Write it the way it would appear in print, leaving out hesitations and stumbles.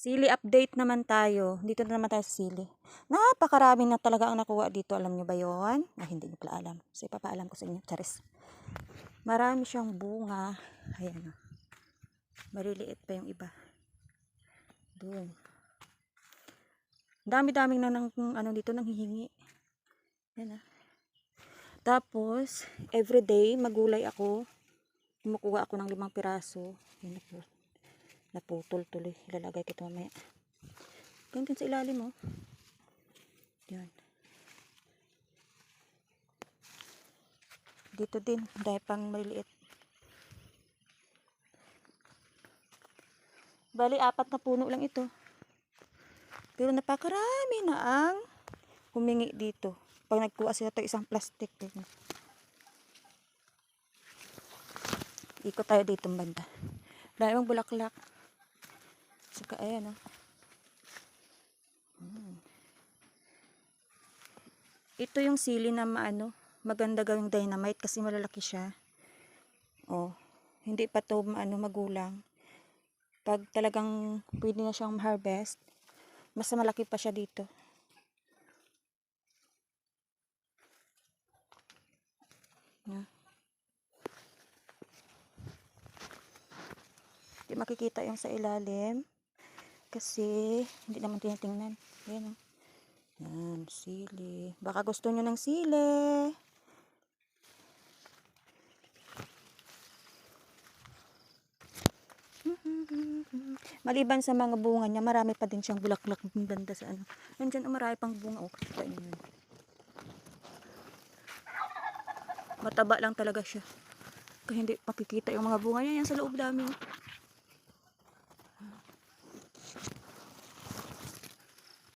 Sili update naman tayo. Dito na naman tayo sa sili. Napakarami na talaga ang nakuha dito. Alam nyo ba yun? Hindi nyo pala alam. So, ipapaalam ko sa inyo. Charis. Marami siyang bunga. Ayan o. Maliliit pa yung iba. Doon. Dami-daming na ng ano dito nang hihingi. Yan ah. Tapos, everyday magulay ako. Kumukuha ako ng 5 piraso. Yan po. Naputol tuloy. Ilalagay ko ito mamaya. Ganyan sa ilalim oh. Yan. Dito din. Dahil pang maliliit. Bali, 4 na puno lang ito. Pero napakarami na ang humingi dito. Pag nagkuha sila ito isang plastic. Ikot tayo dito banda. Dahil ang bulaklak. Saka ayan oh. Ito yung sili na maganda gawing dynamite kasi malalaki siya. Oh, hindi pa to magulang. Pag talagang pwede na siyang harvest, mas malaki pa siya dito. Yeah. Hindi makikita yung sa ilalim kasi hindi naman tinitingnan. Ayan oh. Yan, sili. Baka gusto nyo ng sili. Maliban sa mga bunga niya, marami pa din siyang bulaklak ng ganda sa ano. Nandiyan marami pang bunga. Oh, mataba lang talaga siya. Kaya hindi makikita yung mga bunga niya. Yan sa loob dami.